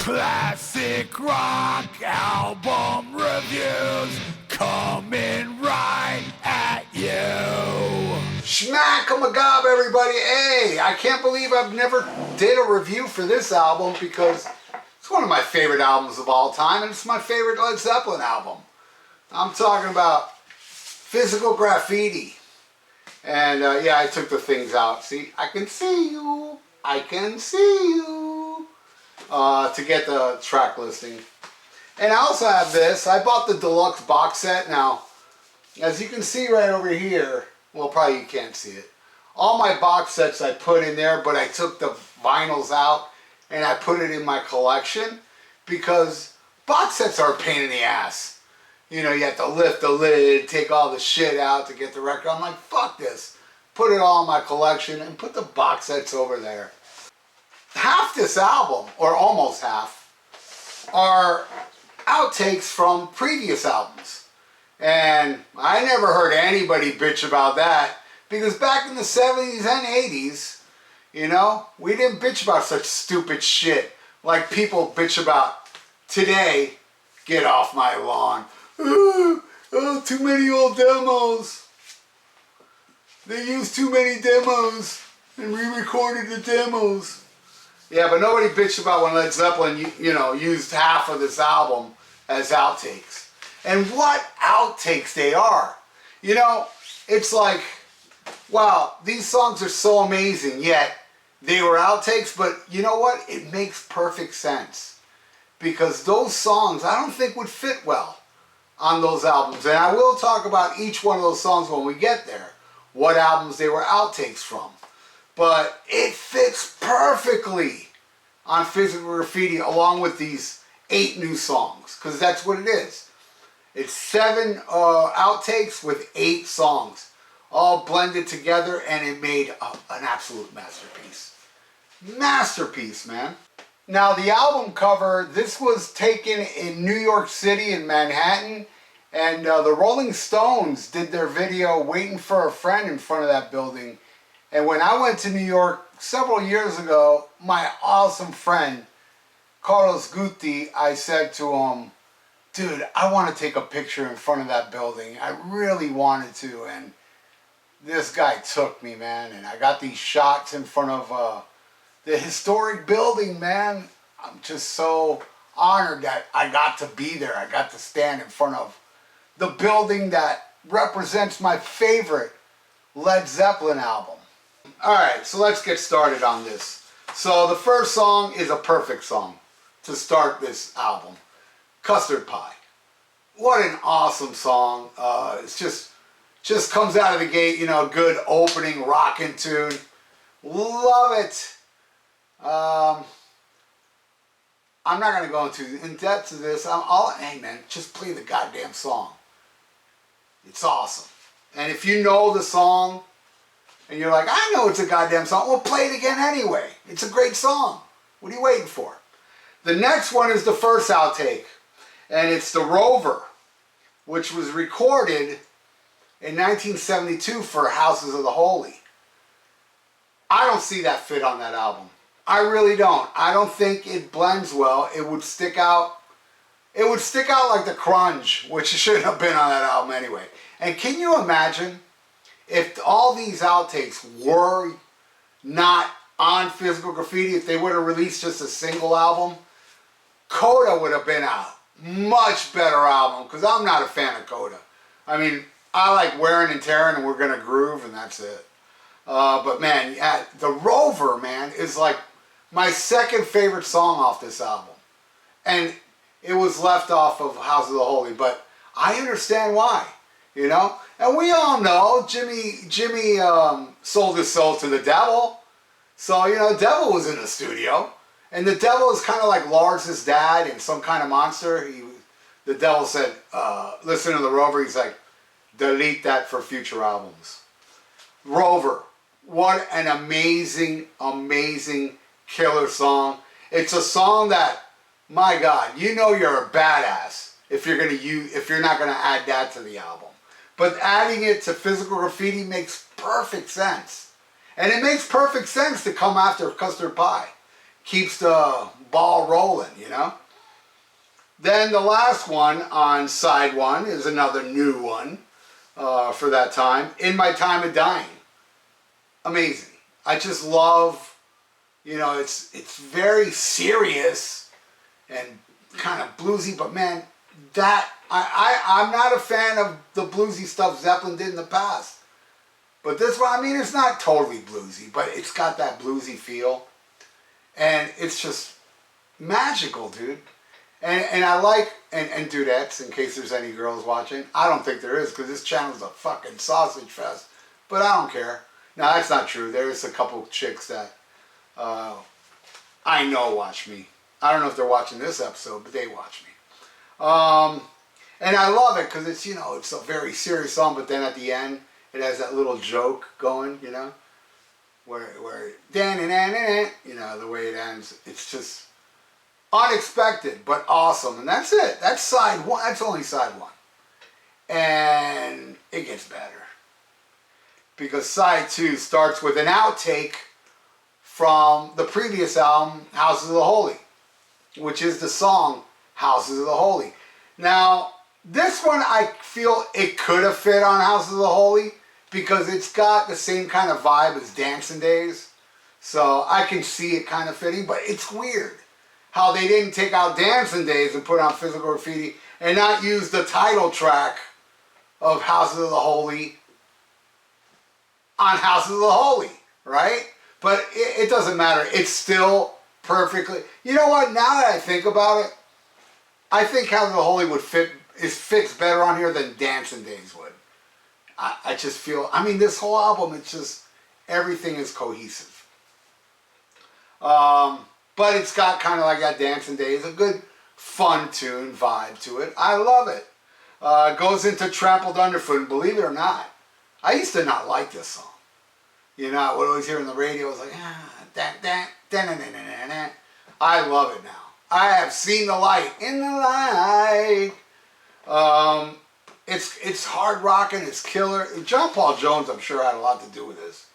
Classic rock album reviews coming right at you. Schmack-a-magob, everybody. Hey, I can't believe I've never did a review for this album because it's one of my favorite albums of all time, and it's my favorite Led Zeppelin album. I'm talking about Physical Graffiti. And yeah, I took the things out. See, I can see you. I can see you. To get the track listing. And I also have this. I bought the deluxe box set. Now, as you can see right over here, well, probably you can't see it. All my box sets I put in there, but I took the vinyls out and I put it in my collection because box sets are a pain in the ass. You know, you have to lift the lid, take all the shit out to get the record. I'm like, fuck this. Put it all in my collection and put the box sets over there. Half this album, or almost half, are outtakes from previous albums. And I never heard anybody bitch about that because back in the 70s and 80s, you know, we didn't bitch about such stupid shit like people bitch about today. Get off my lawn. Oh, too many old demos. They used too many demos and re-recorded the demos. Yeah, but nobody bitched about when Led Zeppelin, you know, used half of this album as outtakes. And what outtakes they are. You know, it's like, wow, these songs are so amazing, yet they were outtakes, but you know what? It makes perfect sense. Because those songs, I don't think would fit well on those albums. And I will talk about each one of those songs when we get there, what albums they were outtakes from. But it fits perfectly on Physical Graffiti along with these 8 new songs, because that's what it is. It's 7 outtakes with 8 songs, all blended together, and it made an absolute masterpiece. Masterpiece, man. Now the album cover, this was taken in New York City in Manhattan, and the Rolling Stones did their video Waiting for a Friend in front of that building. And when I went to New York several years ago, my awesome friend, Carlos Guti, I said to him, dude, I want to take a picture in front of that building. I really wanted to. And this guy took me, man. And I got these shots in front of the historic building, man. I'm just so honored that I got to be there. I got to stand in front of the building that represents my favorite Led Zeppelin album. Alright, so let's get started on this. So the first song is a perfect song to start this album. Custard Pie. What an awesome song. It's just comes out of the gate, you know, good opening rockin' tune. Love it. I'm not going to go into in depth to this. Hey man, just play the goddamn song. It's awesome. And if you know the song, and you're like, I know it's a goddamn song. Well, play it again anyway. It's a great song. What are you waiting for? The next one is the first outtake. And it's The Rover, which was recorded in 1972 for Houses of the Holy. I don't see that fit on that album. I really don't. I don't think it blends well. It would stick out. It would stick out like the crunge, which shouldn't have been on that album anyway. And can you imagine if all these outtakes were not on Physical Graffiti, if they would have released just a single album, Coda would have been a much better album, because I'm not a fan of Coda. I mean, I like Wearing and Tearing and We're Gonna Groove, and that's it. But man, The Rover, man, is like my second favorite song off this album. And it was left off of House of the Holy, but I understand why, you know? And we all know Jimmy sold his soul to the devil. So, you know, the devil was in the studio. And the devil is kind of like Lars' dad in Some Kind of Monster. The devil said, listen to The Rover. He's like, delete that for future albums. Rover. What an amazing, amazing killer song. It's a song that, my God, you know you're a badass if you're not gonna add that to the album. But adding it to Physical Graffiti makes perfect sense. And it makes perfect sense to come after Custard Pie. keeps the ball rolling, you know. Then the last one on side one is another new one for that time, In My Time of Dying. Amazing. I just love, you know, it's very serious and kind of bluesy, but man, that I'm not a fan of the bluesy stuff Zeppelin did in the past. But this one, I mean, it's not totally bluesy, but it's got that bluesy feel. And it's just magical, dude. And I like, and dudettes, in case there's any girls watching. I don't think there is, because this channel's a fucking sausage fest. But I don't care. No, that's not true. There's a couple chicks that I know watch me. I don't know if they're watching this episode, but they watch me. And I love it, because it's, you know, it's a very serious song, but then at the end, it has that little joke going, you know, where you know, the way it ends. It's just unexpected, but awesome. And that's it. That's side one. That's only side one. And it gets better. Because side two starts with an outtake from the previous album, Houses of the Holy, which is the song Houses of the Holy. Now, this one I feel it could have fit on Houses of the Holy, because it's got the same kind of vibe as Dancing Days. So I can see it kind of fitting, but it's weird how they didn't take out Dancing Days and put on Physical Graffiti and not use the title track of Houses of the Holy on Houses of the Holy, right? But it doesn't matter. It's still perfectly... You know what? Now that I think about it, I think Houses of the Holy fits better on here than Dancing Days would. I just feel, I mean, this whole album, it's just, everything is cohesive. But it's got kind of like that Dancing Days, a good fun tune vibe to it. I love it. It goes into Trampled Underfoot, and believe it or not, I used to not like this song. You know, I would always hear on the radio, I was like, I love it now. I have seen the light, in the light. It's hard rocking, it's killer. John Paul Jones, I'm sure, had a lot to do with this.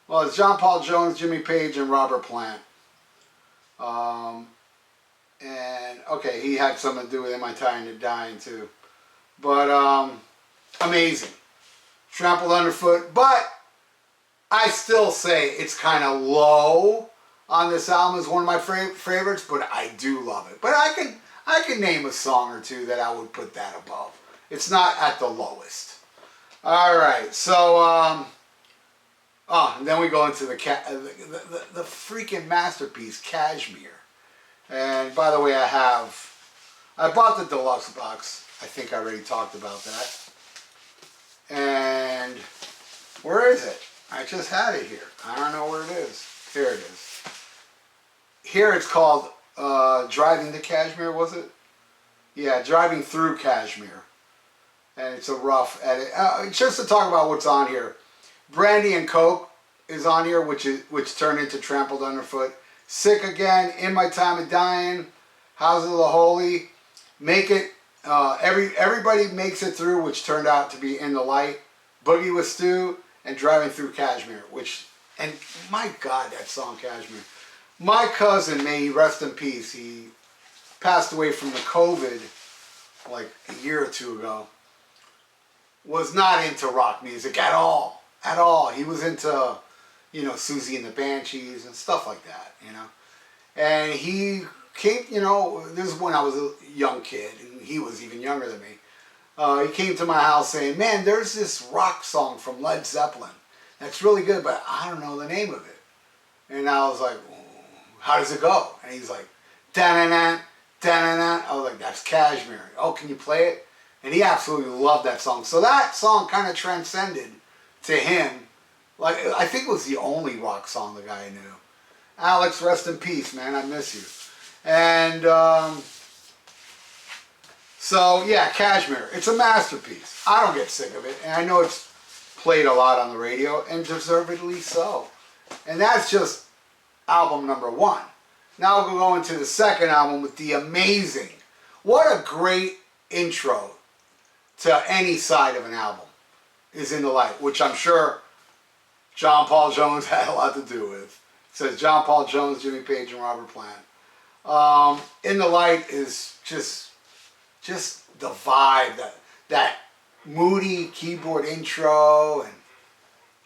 Well, it's John Paul Jones, Jimmy Page, and Robert Plant. And, okay, he had something to do with In My Time of Dying, too. But, amazing. Trampled Underfoot. But I still say it's kind of low on this album as one of my favorites, but I do love it. But I can name a song or two that I would put that above. It's not at the lowest. All right, so and then we go into the freaking masterpiece, Kashmir. And by the way, I bought the deluxe box. I think I already talked about that. And where is it? I just had it here. I don't know where it is. Here it is. Here it's called Driving to Kashmir, was it? Yeah, Driving Through Kashmir. And it's a rough edit. Just to talk about what's on here. Brandy and Coke is on here, which turned into Trampled Underfoot. Sick Again, In My Time of Dying, Houses of the Holy, Make It, Everybody Makes It Through, which turned out to be In the Light, Boogie with Stu, and Driving Through Kashmir, and my God, that song Kashmir. My cousin, may he rest in peace, he passed away from the COVID like a year or two ago, was not into rock music at all. At all. He was into, you know, Susie and the Banshees and stuff like that, you know. And he came, you know, this is when I was a young kid, and he was even younger than me. He came to my house saying, man, there's this rock song from Led Zeppelin that's really good, but I don't know the name of it. And I was like, how does it go? And he's like, da-na-na, da-na-na. I was like, that's Kashmir. Oh, can you play it? And he absolutely loved that song. So that song kind of transcended to him. Like, I think it was the only rock song the guy knew. Alex, rest in peace, man. I miss you. And so, yeah, Kashmir. It's a masterpiece. I don't get sick of it. And I know it's played a lot on the radio, and deservedly so. And that's just album number one. Now we'll go into the second album with the amazing, what a great intro to any side of an album is In the Light, which I'm sure John Paul Jones had a lot to do with. says John Paul Jones, Jimmy Page, and Robert Plant. In the Light is just the vibe, that moody keyboard intro, and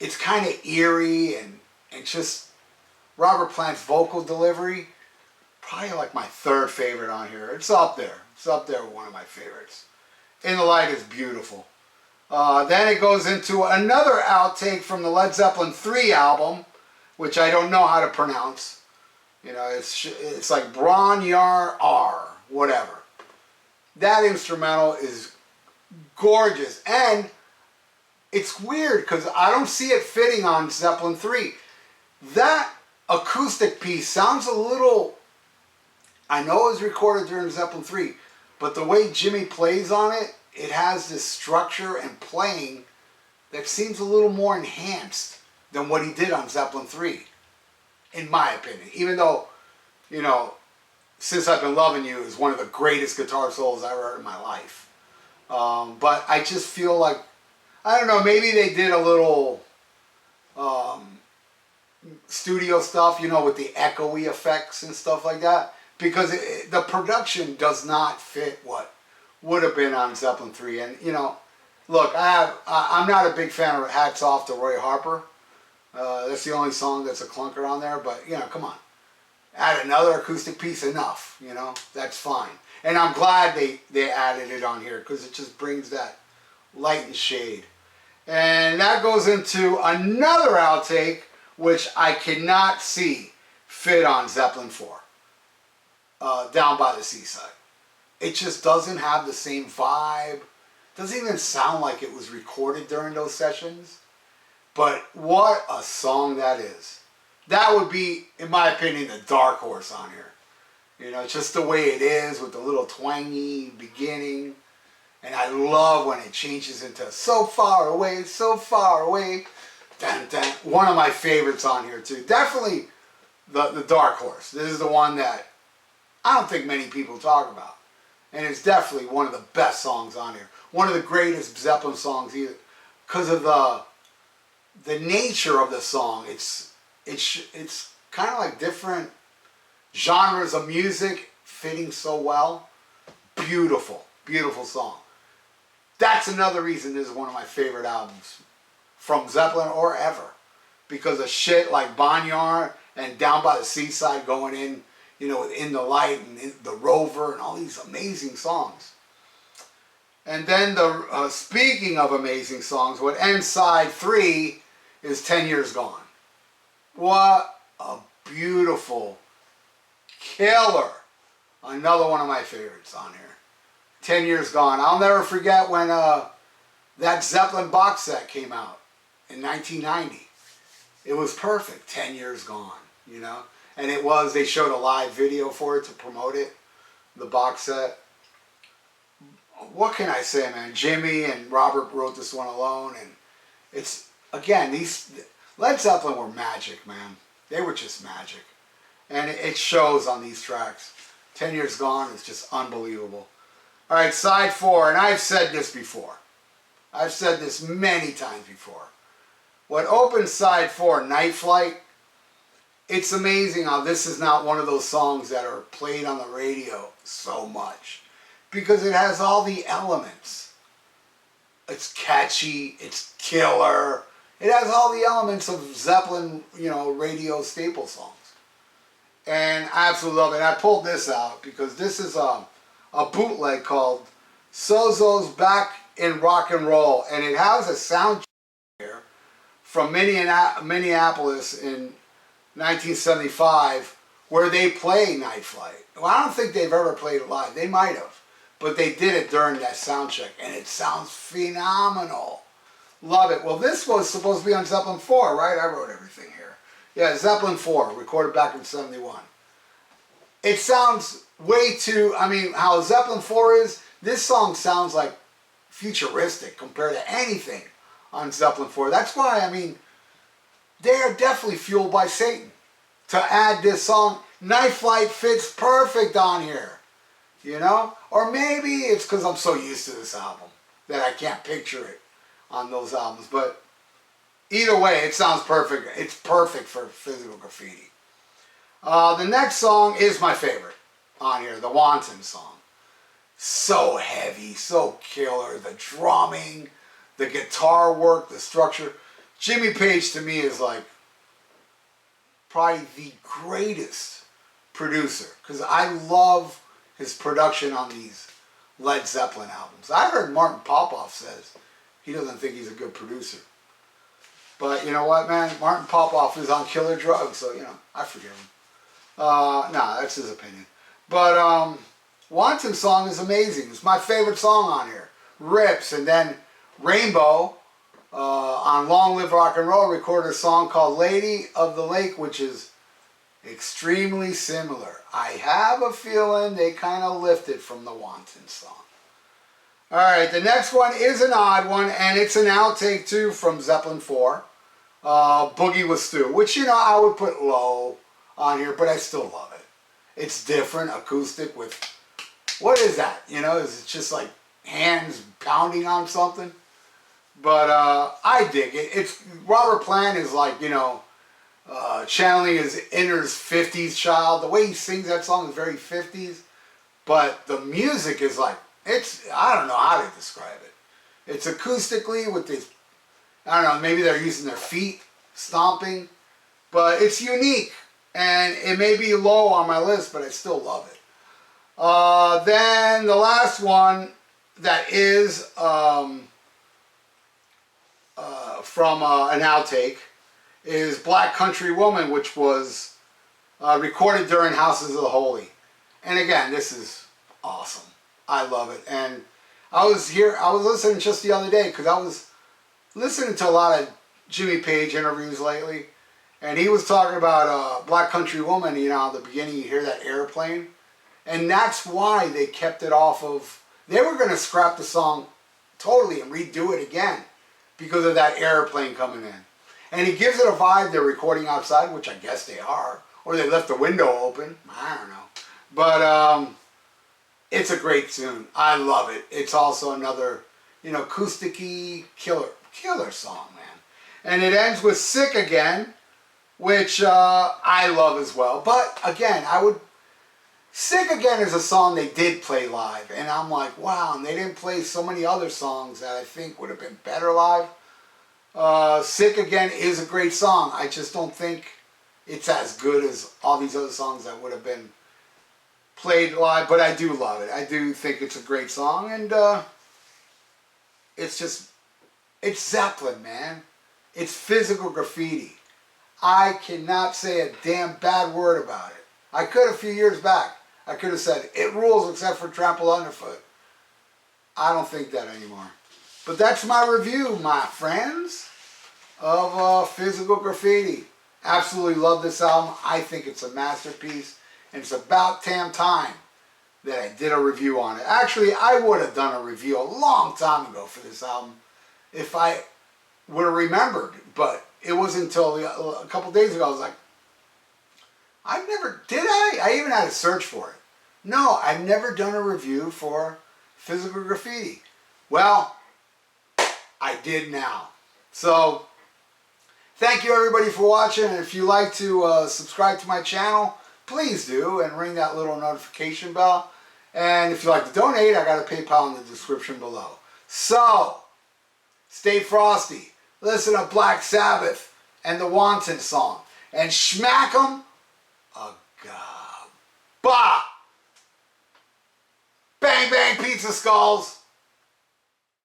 it's kind of eerie, and just Robert Plant's vocal delivery, probably like my third favorite on here. It's up there. It's up there with one of my favorites. In the Light is beautiful. Then it goes into another outtake from the Led Zeppelin 3 album, which I don't know how to pronounce. You know, it's like Bron-Yr-Aur, whatever. That instrumental is gorgeous, and it's weird because I don't see it fitting on Zeppelin 3. That acoustic piece sounds a little, I know it was recorded during Zeppelin 3, but the way Jimmy plays on it, it has this structure and playing that seems a little more enhanced than what he did on Zeppelin 3, in my opinion. Even though, you know, Since I've Been Loving You is one of the greatest guitar solos I ever heard in my life. But I just feel like, I don't know, maybe they did a little studio stuff, you know, with the echoey effects and stuff like that, because the production does not fit what would have been on Zeppelin 3. And, you know, look, I'm not a big fan of Hats Off to Roy Harper. That's the only song that's a clunker on there, but, you know, come on. Add another acoustic piece, enough, you know, that's fine. And I'm glad they added it on here, because it just brings that light and shade. And that goes into another outtake, which I cannot see fit on Zeppelin 4, Down by the Seaside. It just doesn't have the same vibe. Doesn't even sound like it was recorded during those sessions. But what a song that is. That would be, in my opinion, the dark horse on here. You know, just the way it is with the little twangy beginning. And I love when it changes into So Far Away, So Far Away. Dun, dun. One of my favorites on here too. Definitely the dark horse. This is the one that I don't think many people talk about. And it's definitely one of the best songs on here. One of the greatest Zeppelin songs either. Because of the nature of the song. It's kind of like different genres of music fitting so well. Beautiful, beautiful song. That's another reason this is one of my favorite albums from Zeppelin or ever. Because of shit like Bron-Yr-Aur and Down by the Seaside going in, you know, In the Light and The Rover and all these amazing songs. And then speaking of amazing songs, what ends side 3 is 10 Years Gone. What a beautiful killer. Another one of my favorites on here. 10 Years Gone. I'll never forget when that Zeppelin box set came out in 1990. It was perfect. 10 Years Gone, you know. And it was, they showed a live video for it to promote it, the box set. What can I say, man? Jimmy and Robert wrote this one alone, and it's, again, these Led Zeppelin were magic, man. They were just magic. And it shows on these tracks. 10 Years Gone is just unbelievable. All right, side 4, and I've said this before. I've said this many times before. What opens side 4, Night Flight, it's amazing how this is not one of those songs that are played on the radio so much. Because it has all the elements. It's catchy, it's killer. It has all the elements of Zeppelin, you know, radio staple songs. And I absolutely love it. And I pulled this out because this is a bootleg called Sozo's Back in Rock and Roll. And it has a sound here from Minneapolis in 1975 where they play Night Flight. Well, I don't think they've ever played it live. They might have. But they did it during that sound check. And it sounds phenomenal. Love it. Well, this was supposed to be on Zeppelin 4, right? I wrote everything here. Yeah, Zeppelin 4, recorded back in 71. It sounds way too, I mean, how Zeppelin 4 is, this song sounds like futuristic compared to anything on Zeppelin 4. That's why, I mean, they are definitely fueled by Satan to add this song. Night Flight fits perfect on here, you know? Or maybe it's because I'm so used to this album that I can't picture it on those albums. But either way, it sounds perfect. It's perfect for Physical Graffiti. The next song is my favorite on here, the Wanton song. So heavy, so killer. The drumming, the guitar work, the structure. Jimmy Page to me is like probably the greatest producer because I love his production on these Led Zeppelin albums. I heard Martin Popoff says he doesn't think he's a good producer. But you know what, man? Martin Popoff is on killer drugs, so, you know, I forgive him. Nah, that's his opinion. But Wanton song is amazing. It's my favorite song on here. Rips. And then Rainbow on Long Live Rock and Roll recorded a song called Lady of the Lake, which is extremely similar. I have a feeling they kind of lifted from the Wanton song. Alright, the next one is an odd one, and it's an outtake too from Zeppelin 4. Boogie with Stu, which, you know, I would put low on here, but I still love it. It's different, acoustic with, what is that? You know, is it just like hands pounding on something? But I dig it. It's Robert Plant is like, you know, channeling his inner 50s child. The way he sings that song is very 50s, but the music is like, it's, I don't know how to describe it. It's acoustically with this, I don't know, maybe they're using their feet, stomping, but it's unique, and it may be low on my list, but I still love it. Then the last one that is from an outtake is Black Country Woman, which was recorded during Houses of the Holy. And again, this is awesome. I love it. And I was listening just the other day because I was listening to a lot of Jimmy Page interviews lately, and he was talking about Black Country Woman. You know, at the beginning you hear that airplane, and that's why they kept it off of, they were going to scrap the song totally and redo it again because of that airplane coming in. And he gives it a vibe they're recording outside, which I guess they are, or they left the window open, I don't know. But it's a great tune. I love it. It's also another, you know, acoustic-y killer song, man. And it ends with Sick Again, which I love as well. But again, Sick Again is a song they did play live, and I'm like, wow, and they didn't play so many other songs that I think would have been better live. Sick Again is a great song. I just don't think it's as good as all these other songs that would have been played live, but I do love it. I do think it's a great song, and it's Zeppelin, man. It's physical graffiti. I cannot say a damn bad word about it. I could a few years back. I could have said, it rules except for Trample Underfoot. I don't think that anymore. But that's my review, my friends, of Physical Graffiti. Absolutely love this album. I think it's a masterpiece. And it's about damn time that I did a review on it. Actually, I would have done a review a long time ago for this album if I would have remembered. But it wasn't until a couple days ago I was like, did I? I even had to search for it. No, I've never done a review for Physical Graffiti. Well, I did now. So, thank you everybody for watching. And if you like to subscribe to my channel, please do, and ring that little notification bell. And if you like to donate, I got a PayPal in the description below. So, stay frosty. Listen to Black Sabbath and the Wanton song. And smack 'em a gob. Bah! Bang, bang, pizza skulls.